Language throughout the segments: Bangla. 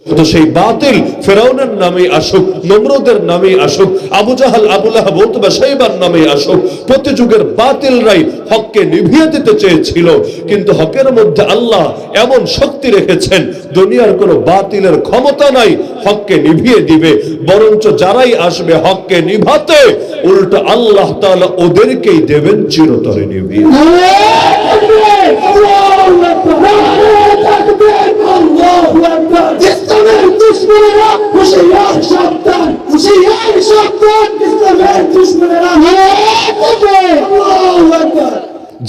তো সেই বাতিল ফেরাউনের নামে আসুক, নমরুদের নামে আসুক, আবু জাহাল, আবু লাহাব, উতবা, শাইবার নামে আসুক, প্রতি যুগের বাতিলরাই হককে নিভিয়ে দিতে চেয়েছিল। কিন্তু হকের মধ্যে আল্লাহ এমন শক্তি রেখেছেন, দুনিয়ার কোনো বাতিলের ক্ষমতা নাই হককে নিভিয়ে দিবে। বরঞ্চ যারাই আসবে হককে নিভাতে, উল্টো আল্লাহ তাআলা ওদেরকেই দেবেন চিরতরে নিভিয়ে।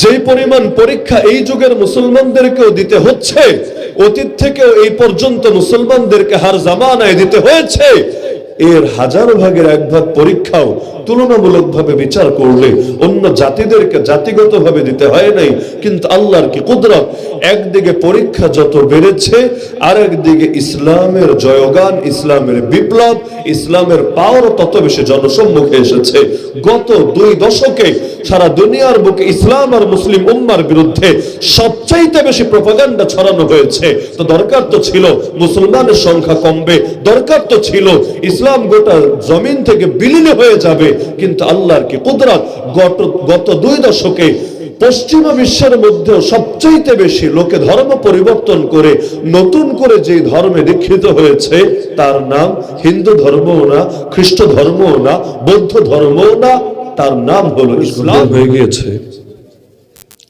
যেই পরিমাণ পরীক্ষা এই যুগের মুসলমানদেরকেও দিতে হচ্ছে, অতীত থেকেও এই পর্যন্ত মুসলমানদেরকে হার জামানায় দিতে হয়েছে, এর হাজার ভাগের এক ভাগ পরীক্ষাও তুলনামূলকভাবে বিচার করলে অন্য জাতিদেরকে জাতিগতভাবে দিতে হয় নাই। কিন্তু আল্লাহর কি কুদরত, একদিকে পরীক্ষা যত বেড়েছে, আর একদিকে ইসলামের জয়গান, ইসলামের বিপ্লব, ইসলামের পাওয়ার তত বেশি জনসম্মুখে এসেছে। গত 2 দশকে সারা দুনিয়ার বুকে ইসলাম আর মুসলিম উম্মার বিরুদ্ধে সবচাইতে বেশি প্রপাগান্ডা ছড়ানো হয়েছে। তো দরকার তো ছিল মুসলমানের সংখ্যা কমবে, দরকার তো ছিল ইসলাম গোটা জমিন থেকে বিলীন হয়ে যাবে। কিন্তু আল্লাহর কি কুদরত, গত 2 দশকে পশ্চিমা বিশ্বের মধ্যেও সবচাইতে বেশি লোকে ধর্ম পরিবর্তন করে নতুন করে যে ধর্মে দীক্ষিত হয়েছে, তার নাম হিন্দু ধর্মও না, খ্রিস্ট ধর্মও না, বৌদ্ধ ধর্মও না, তার নাম হলো ইসলাম। হয়ে গিয়েছে,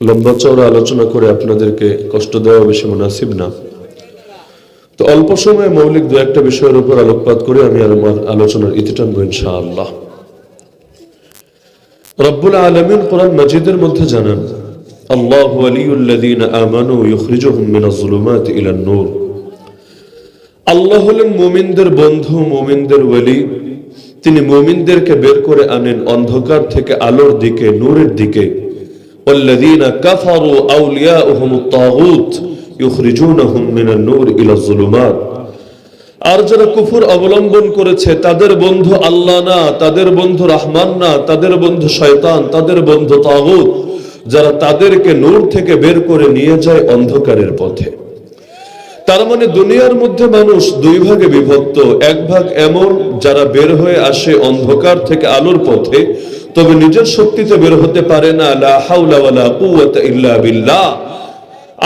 লম্বা চওড়া আলোচনা করে আপনাদেরকে কষ্ট দেওয়া বেশি মুনাসিব না। তো অল্প সময়ে মৌলিক 2-1টা বিষয়ের উপর আলোকপাত করে আমি আমার আলোচনার ইতি টানবো ইনশাআল্লাহ। রব্বুল আলামিন কোরআন মাজিদের মধ্যে জানান, আল্লাহু ওয়ালিয়ুল্লাযীনা আমানু ইউখরিজুহুম মিনাজ যুলুমাতি ইলান নূর। আল্লাহ হলেন মুমিনদের বন্ধু, মুমিনদের ওয়ালি। তিনি মুমিনদেরকে বের করে আনেন অন্ধকার থেকে আলোর দিকে, নূরের দিকে। ওয়াল্লাযীনা কাফারু আউলিয়াউহুমুত তাগুত ইউখরিজুনাহুম মিনান নূর ইলাজ যুলুমাত। আর যারা কুফর অবলম্বন করেছে, তাদের বন্ধু আল্লাহ না, তাদের বন্ধু রহমান না, তাদের বন্ধু শয়তান, তাদের বন্ধু তাগুত, যারা তাদেরকে নূর থেকে বের করে নিয়ে যায় অন্ধকারের পথে। তার মানে দুনিয়ার মধ্যে মানুষ 2 ভাগে বিভক্ত। এক ভাগ এমন যারা বের হয়ে আসে অন্ধকার থেকে আলোর পথে, তবে নিজের শক্তিতে বের হতে পারে না। লা হাওলা ওয়ালা কুওয়াতা ইল্লা বিল্লাহ।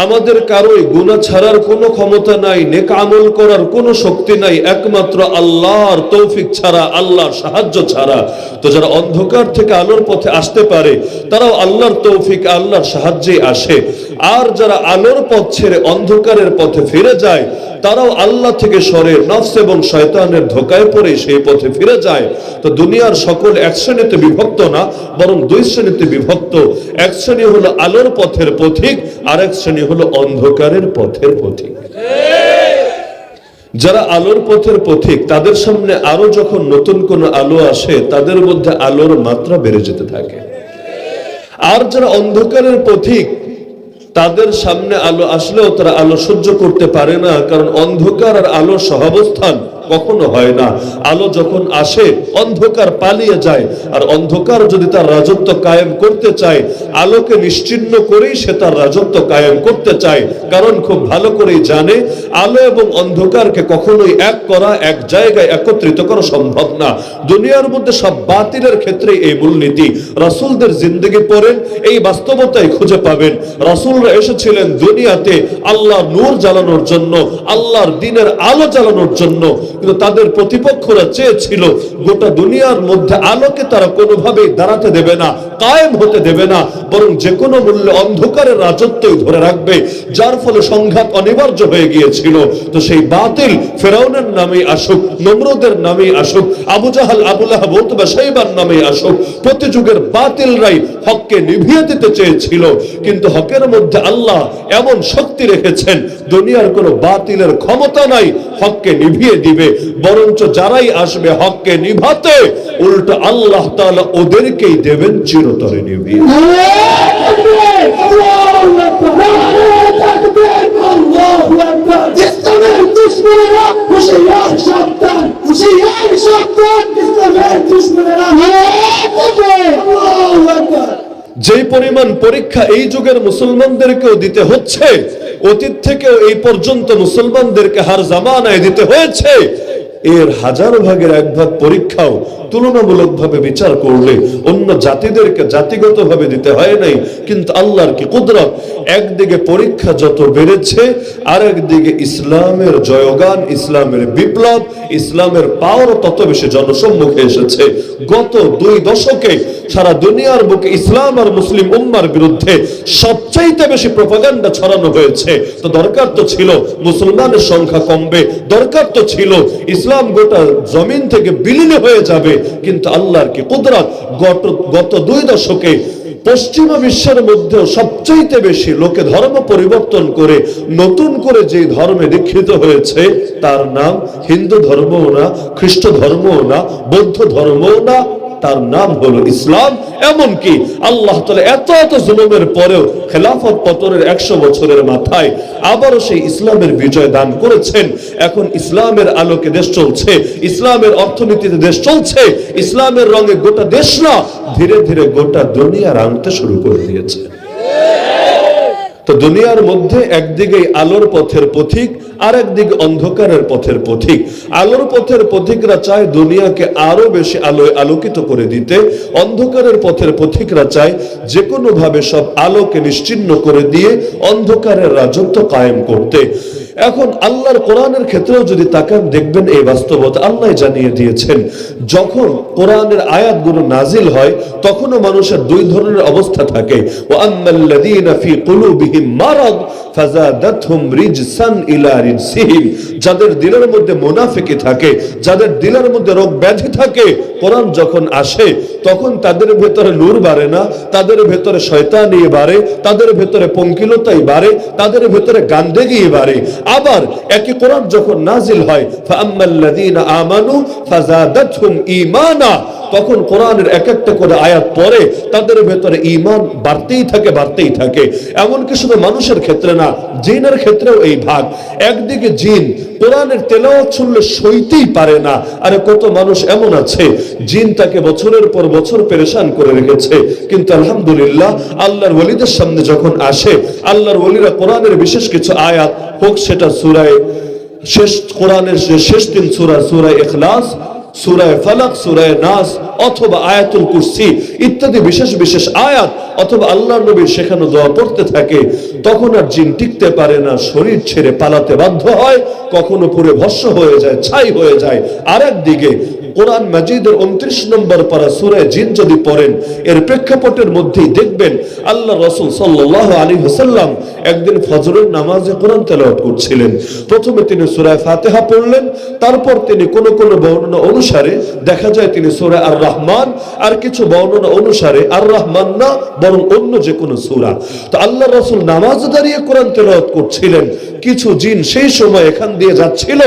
আমাদের কারোই গুনাহ ছাড়ার কোনো ক্ষমতা নাই, নেক আমল করার কোনো শক্তি নাই, একমাত্র আল্লাহর তৌফিক ছাড়া, আল্লাহর সাহায্য ছাড়া। তো যারা অন্ধকার থেকে আলোর পথে আসতে পারে, তারাও আল্লাহর তৌফিক, আল্লাহর সাহায্যে আসে। আর যারা আলোর পথ ছেড়ে অন্ধকারের পথে ফিরে যায়, তারাও আল্লাহ থেকে সরে নফস এবং শয়তানের ধোঁকায় পড়ে সেই পথে ফিরে যায়। তো দুনিয়ার সকল এক শ্রেণীতে বিভক্ত না, বরং 2 শ্রেণীতে বিভক্ত। এক শ্রেণী হলো আলোর পথের পথিক, আর এক শ্রেণী হলো অন্ধকারের পথের পথিক। যারা আলোর পথের পথিক, তাদের সামনে আরো যখন নতুন কোন আলো আসে, তাদের মধ্যে আলোর মাত্রা বেড়ে যেতে থাকে। আর যারা অন্ধকারের পথিক, তাদের সামনে আলো আসলেও তারা আলো সহ্য করতে পারে না, কারণ অন্ধকার আর আলোর সহাবস্থান কখনো হয় না। আলো যখন আসে অন্ধকার পালিয়ে যায়, আর অন্ধকার যদি তার রাজত্ব কায়েম করতে চায়, আলোকে নিশ্চিহ্ন করেই সে তার রাজত্ব কায়েম করতে চায়। কারণ খুব ভালো করেই জানে আলো এবং অন্ধকারকে কখনোই এক করা, এক জায়গায় একত্রিত করা সম্ভব না। দুনিয়ার মধ্যে সব বাতিলের ক্ষেত্রে এই মূলনীতি। রাসূলদের জিন্দেগি পড়েন, এই বাস্তবতাই খুঁজে পাবেন। রাসূলরা এসেছিলেন দুনিয়াতে আল্লাহর নূর জ্বালানোর জন্য, আল্লাহর দ্বীনের আলো জ্বালানোর জন্য। কিন্তু তাদের প্রতিপক্ষরা চেয়েছিল গোটা দুনিয়ার মধ্যে আলোকে তারা কোনোভাবেই দাঁড়াতে দেবে না, কায়েম হতে দেবে না, বরং যে কোনো মূল্যে অন্ধকারের রাজত্বই ধরে রাখবে। যার ফলে সংঘাত অনিবার্য হয়ে গিয়েছিল। তো সেই বাতিল ফেরাউনের নামে আসুক, নমরুদের নামে আসুক, আবু জাহাল, আবু লাহাব, উতবা, শাইবার নামে আসুক, প্রতি যুগের বাতিলরাই হককে নিভিয়ে দিতে চেয়েছিল। কিন্তু হকের মধ্যে আল্লাহ এমন শক্তি রেখেছেন, দুনিয়ার কোনো বাতিলের ক্ষমতা নাই হককে নিভিয়ে দিবে। বরঞ্চ যারাই আসবে হককে নিভাতে, উল্টো আল্লাহ তাআলা ওদেরকেই দেবেন চিরতরে নিভিয়ে। যেই পরিমাণ পরীক্ষা এই যুগের মুসলমানদেরকেও দিতে হচ্ছে, অতীত থেকেও এই পর্যন্ত মুসলমানদেরকে হার জামানায় দিতে হয়েছে, এর 1000 ভাগের 1 ভাগ পরীক্ষাও তুলনামূলকভাবে বিচার করলে অন্য জাতিদেরকে জাতিগতভাবে দিতে হয় নাই। কিন্তু আল্লাহর কি কুদরত, একদিকে পরীক্ষা যত বেড়েছে, আর একদিকে ইসলামের জয়গান, ইসলামের বিপ্লব, ইসলামের পাওয়ার তত বেশি জনসম্মুখে এসেছে। গত 2 দশকে সারা দুনিয়ার বুকে ইসলাম আর মুসলিম উম্মার বিরুদ্ধে সবচাইতে বেশি প্রপাগান্ডা ছড়ানো হয়েছে। তো দরকার তো ছিল মুসলমানের সংখ্যা কমবে, দরকার তো ছিল ইসলাম গোটা জমিন থেকে বিলীন হয়ে যাবে। কিন্তু আল্লাহর কি কুদরত, গত 2 দশকে পশ্চিমা বিশ্বের মধ্যেও সবচাইতে বেশি লোকে ধর্ম পরিবর্তন করে নতুন করে যে ধর্মে দীক্ষিত হয়েছে, তার নাম হিন্দু ধর্মও না, খ্রিস্ট ধর্মও না, বৌদ্ধ ধর্মও না, তার নাম হলো ইসলাম। এমনকি আল্লাহ তাআলা এত জুলুমের পরেও খেলাফত পতনের 100 বছরের মাথায় আবারও সেই ইসলামের বিজয় দান করেছেন। এখন ইসলামের আলোকে দেশ চলছে, ইসলামের অর্থনীতিতে দেশ চলছে, ইসলামের রঙে গোটা দেশ না, ধীরে ধীরে গোটা দুনিয়া রাঙতে শুরু করে দিয়েছে। তো দুনিয়ার মধ্যে একদিকে আলোর পথের পথিক, আর একদিকে অন্ধকারের পথের পথিক। আলোর পথের পথিকরা চায় দুনিয়াকে আরো বেশি আলোয় আলোকিত করে দিতে, অন্ধকারের পথের পথিকরা চায় যে কোনো ভাবে সব আলোকে নিশ্চিহ্ন করে দিয়ে অন্ধকারের রাজত্ব কায়েম করতে। এখন আল্লাহর কোরআনের ক্ষেত্রেও যদি তাকান, দেখবেন এই বাস্তবতা আল্লাহ জানিয়ে দিয়েছেন। যখন কোরআনের আয়াতগুলো নাজিল হয়, তখনও মানুষের 2 ধরনের অবস্থা থাকে। ওয়া আম্মাল্লাযীনা ফী কুলুবিহিম মারাদ ফাযাদাতহুম রিজসান ইলা রিজসিহিম, যাদের দিলের মধ্যে মুনাফিকি থাকে, যাদের দিলের মধ্যে রোগ ব্যাধি থাকে, কোরআন যখন আসে তখন তাদের ভেতরে নূর বাড়ে না, তাদের ভেতরে শয়তানি বাড়ে, তাদের ভেতরে পঙ্কিলতাই বাড়ে, তাদের ভেতরে গান্দেগি বাড়ে। আবার একই কোরআন যখন নাজিল হয়, ফাআম্মাল্লাযীনা আমানু ফাযাদাতহুম ঈমানা, তখন কোরআনের এক একটা করে আয়াত পড়ে তাদের ভেতরে ঈমান বাড়তেই থাকে। এমনকি শুধু মানুষের ক্ষেত্রে না, জিনের ক্ষেত্রেও এই ভাগ। একদিকে জিন কোরআনের তেলাওয়াত শুনলে সইতেই পারে না। আরে কত মানুষ এমন আছে জিন তাকে বছরের পর বছর পেরেশান করে রেখেছে, কিন্তু আলহামদুলিল্লাহ আল্লাহর ওলিদের সামনে যখন আসে, আল্লাহর ওলিরা কোরআনের বিশেষ কিছু আয়াত, হোক সেটা সূরায়ে শেষ, কোরআনের শেষ 3 সূরা, সূরা ইখলাস, সূরা ফালাক, সূরা নাস, অথবা আয়াতুল কুরসি ইত্যাদি বিশেষ আয়াত, অথবা আল্লাহর নবীর শেখানো দোয়া পড়তে থাকে, তখন আর জিন টিকতে পারে না, শরীর ছেড়ে পালাতে বাধ্য হয়, কখনো পুরো ভস্ম হয়ে যায়, ছাই হয়ে যায়। আরেকদিকে কোরআন মাজিদের 29 নম্বর পারা সূরা জিন যদি পড়েন, এর প্রেক্ষাপটের মধ্যেই দেখবেন আল্লাহ রাসূল সাল্লাল্লাহু আলাইহি ওয়াসাল্লাম একদিন ফজরের নামাজে কোরআন তেলাওয়াত করছিলেন। প্রথমে তিনি সূরা ফাতিহা পড়লেন, তারপর তিনি কোন বর্ণনা অনুসারে দেখা যায় তিনি সূরা আর রহমান, আর কিছু বর্ণনা অনুসারে আর রহমান না, বরং অন্য যে কোনো সূরা। তো আল্লাহ রাসূল নামাজে দাঁড়িয়ে কোরআন তেলাওয়াত করছিলেন, কিছু জিন সেই সময় এখান দিয়ে যাচ্ছিল,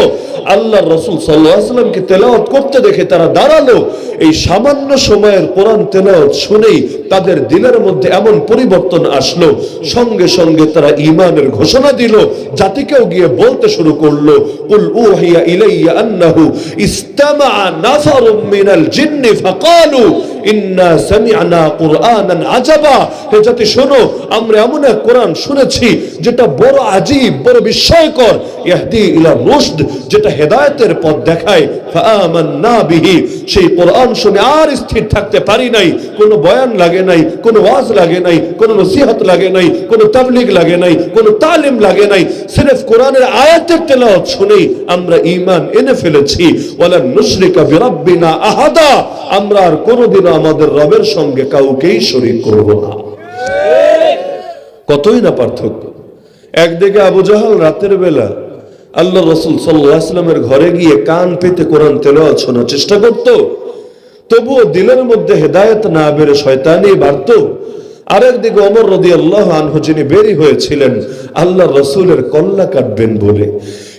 আল্লাহ রাসূল সাল্লাল্লাহু আলাইহি ওয়াসাল্লামকে তেলাওয়াত করতে দেখে তারা দাঁড়ালো। এই সামান্য সময়ের কোরআন তেলাওয়াত শুনেই তাদের দিলের মধ্যে এমন পরিবর্তন আসলো, সঙ্গে সঙ্গে তারা ঈমানের ঘোষণা দিল, জাতিকেও গিয়ে বলতে শুরু করলো, কুল উহিয়া ইলাইয়া আন্নাহু ইসতামাআ নাফারুম মিনাল জিন্নি ফাকালু ইন্না সামি'না কুরআনান আজাবা। হে জাতি শোনো, আমরা এমন এক কোরআন শুনেছি যেটা বড় আজীব, বড় বিস্ময়কর, ইহদি ইলা রুশদ, যেটা হেদায়েতের পথ দেখায়। ফাআমান্না বিহি, সেই কোরআন শুনে আর স্থির থাকতে পারি নাই। কোনো বয়ান লাগে নাই, কোনো ওয়াজ লাগে নাই, কোনো নসিহত লাগে নাই, কোনো তাবলীগ লাগে নাই, কোনো তালিম লাগে নাই, সির্ফ কোরআনের আয়াতের তেলাওয়াত শুনেই আমরা ঈমান এনে ফেলেছি। ওয়ালা নুশরিকা বিরাব্বিনা আহাদা, আমরা আর কোনোদিন আমাদের রবের সঙ্গে কাউকেই শরীক করব না। কতই না পার্থক্য। একদিকে আবু জাহাল রাতের বেলা আল্লাহ রাসূল সাল্লাল্লাহু আলাইহি ওয়াসাল্লামের ঘরে গিয়ে কান পেতে কোরআন তেলাওয়াত শোনার চেষ্টা করত, তবুও দিলের মধ্যে হেদায়েত না বেড়ে শয়তানি বাড়ত। আরেকদিকে ওমর রাদিয়াল্লাহু আনহু, যিনি বেরি হয়েছিলেন আল্লাহ রাসূলের কল্লা কাটবেন বলে,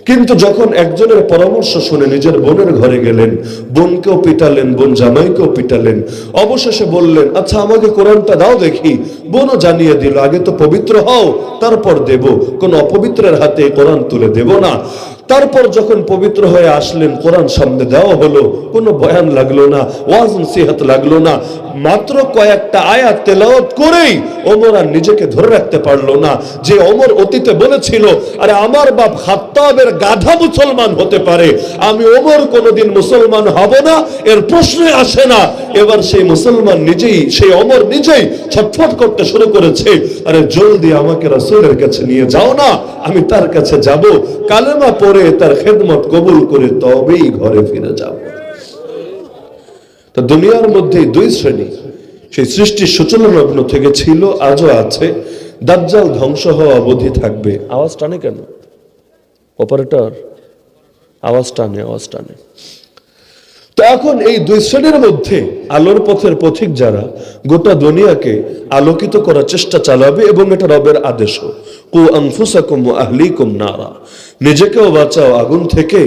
কিন্তু যখন একজনের পরামর্শ শুনে নিজের বোনের ঘরে গেলেন, বোনকেও পিটালেন, বোন জামাইকেও পিটালেন, অবশেষে বললেন, আচ্ছা আমাকে কোরআনটা দাও দেখি। বোনও জানিয়ে দিল, আগে তো পবিত্র হও, তারপর দেব, কোন অপবিত্রের হাতে কোরআন তুলে দেব না। তারপর যখন পবিত্র হয়ে আসলেন, কোরআন সামনে দেওয়া হলো, কোনো বয়ান লাগলো না, ওয়াজ নসিহত লাগলো না, মাত্র কয়েকটা আয়াত তেলাওয়াত করেই ওমর আর নিজেকে ধরে রাখতে পারলো না। যে ওমর অতীতে বলেছিল, আরে আমার বাপ খাত্তাবের গাধা মুসলমান হতে পারে, আমি ওমর কোনোদিন মুসলমান হব না, এর প্রশ্নই আসে না। এবার সেই মুসলমান নিজেই, সেই ওমর নিজেই ছটফট করতে শুরু করেছে, আরে জলদি আমাকে রাসূলের কাছে নিয়ে যাও না, আমি তার কাছে যাব, কালেমা পড়ে তার খেদমত কবুল করে তবেই ঘরে ফিরে যাব। তো দুনিয়ার মধ্যে দুই শ্রেণী, সেই সৃষ্টির সূচনা লগ্ন থেকে ছিল, আজও আছে। দাজ্জাল ধ্বংস হওয়া অবধি থাকবে। আওয়াজ টানে কেন অপারেটর? আওয়াজ টানে। তো এখন এই দুই শ্রেণীর মধ্যে আলোর পথের পথিক যারা গোটা দুনিয়াকে আলোকিত করার চেষ্টা চালাবে, এবং এটা রবের আদেশও, কু আনফুসাকুম ওয়া আহলিকুম নারা, নিজেকেও বাঁচাও আগুন থেকে,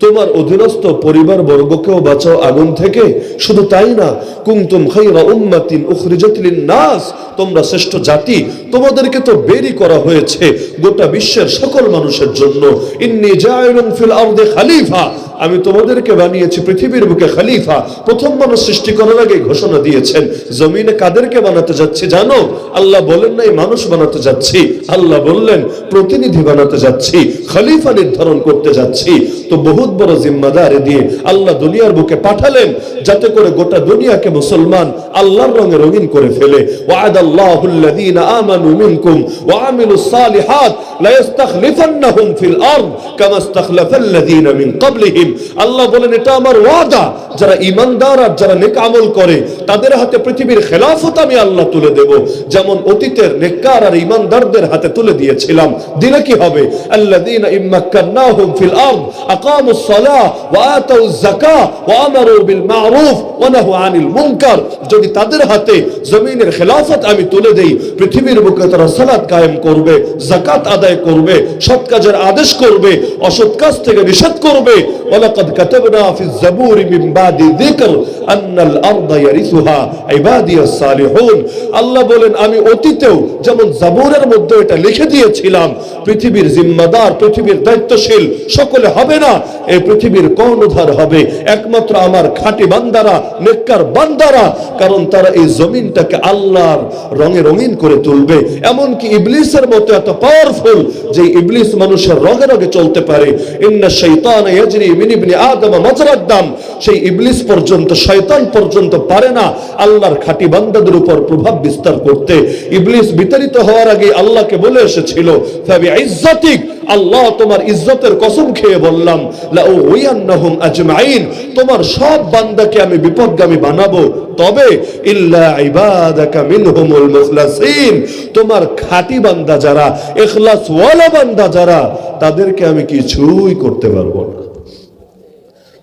তোমার অধীনস্থ পরিবার বর্গকেও বাঁচাও আগুন থেকে। শুধু তাই না, কুনতুম খায়রা উম্মাতিন উখরিজাত লিন-নাস, তোমরা শ্রেষ্ঠ জাতি, তোমাদেরকে তো বেরি করা হয়েছে গোটা বিশ্বের সকল মানুষের জন্য। ইন্নী জাইলুন ফিল আরদি খলিফা, আমি তোমাদেরকে বানিয়েছি পৃথিবীর বুকে খলিফা। প্রথম মানুষ সৃষ্টি করার আগে ঘোষণা দিয়েছেন, জমিনে কাদেরকে বানাতে যাচ্ছি জানো? আল্লাহ বলেন নাই মানুষ বানাতে যাচ্ছি, আল্লাহ বললেন প্রতিনিধি বানাতে যাচ্ছি, খলিফা নির্ধারণ করতে যাচ্ছি। তো বহুত বড় জিম্মাদারি দিয়ে আল্লাহ দুনিয়ার বুকে পাঠালেন, যাতে করে গোটা দুনিয়াকে মুসলমান আল্লাহর রঙে রঙিন করে ফেলে। ওয়া'দাল্লাহুল্লাযীনা আমানু মিনকুম ওয়া আমিলুস সালিহাত লা ইস্তাখলিফান্নাহুম ফিল আরদ কামা ইস্তাখলাফাল্লাযীনা মিন ক্বাবলিহিম। আল্লাহ বলেন, এটা আমার ওয়াদা, যারা ঈমানদার আর যারা নেক আমল করে তাদের হাতে পৃথিবীর খেলাফত আমি আল্লাহ তুলে দেব, যেমন অতীতের নেককার আর ঈমানদারদের হাতে তুলে দিয়েছিলাম। দিলে কি হবে? আল্লাযীনা ইম্মাক্কান্নাহুম ফিল আরদ আকামুস সালাহ ওয়া আতাউয যাকাহ ওয়া আমারু বিল মা'রুফ ওয়া নাহু আনিল মুনকার। যদি তাদের হাতে জমিনের খেলাফত আমি তুলে দেই, পৃথিবীর বুকে তারা সালাত কায়েম করবে, যাকাত আদায় করবে, সৎ কাজের আদেশ করবে, অসৎ কাজ থেকে নিষেধ করবে। ওয়ালাকাদ কাতাবনা ফিজ যাবুরি মিন বাদি যিকর আন্নাল আরদা ইয়ারিসুহা ইবাদিয়াস সালিহুন। আল্লাহ বলেন, আমি অতীতেও যেমন যাবুরের মধ্যে এটা লিখে দিয়েছিলাম, পৃথিবীর জিম্মাদার, পৃথিবীর দায়িত্বশীল সকলে হবে না, এই পৃথিবীর কর্ণধার হবে একমাত্র আমার খাঁটি বান্দারা, নেককার বান্দারা, কারণ তারা এই জমিনটাকে আল্লাহর রঙে রঙিন করে তুলবে। এমনকি ইবলিসের মতো এত পাওয়ারফুল যে ইবলিস মানুষের রঙে রঙে চলতে পারে। ইন্না শাইতানা ইয়াজরি মিন ইবনি আদম মাজরাদ দাম, সেই ইবলিস পর্যন্ত, শয়তান পর্যন্ত পারে না আল্লাহর খাঁটি বান্দাদের উপর প্রভাব বিস্তার করতে। ইবলিস বিতাড়িত হওয়ার আগে আল্লাহকে বলে এসেছিল, ফাবিইজ্জাতিক, আল্লাহ তোমার ইজ্জতের কসম খেয়ে বললাম, লাউয়ান্নাহুম আজমাইন, তোমার সব বান্দাকে আমি বিপদগামী বানাবো, তবে ইল্লা ইবাদাকা মিনহুমুল মুখলাসিন, তোমার খাঁটি বান্দা যারা, ইখলাস ওয়ালা বান্দা যারা, তাদেরকে আমি কিছুই করতে পারবো না।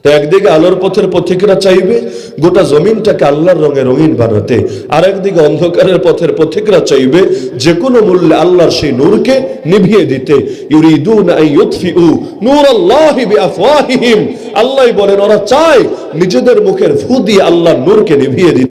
তো একদিকে আলোর পথের পথিকরা চাইবে গোটা জমিনটাকে আল্লাহর রঙে রঙিন বানাতে, আর একদিকে অন্ধকারের পথের পথিকরা চাইবে যে কোনো মূল্যে আল্লাহর সেই নূরকে নিভিয়ে দিতে। ইউরিদুনা আন ইউতফিউ নূরাল্লাহি বিআফওয়াহিহিম, আল্লাহ বলেন ওরা চায় নিজেদের মুখের ফু দিয়ে আল্লাহর নূরকে নিভিয়ে দিতে।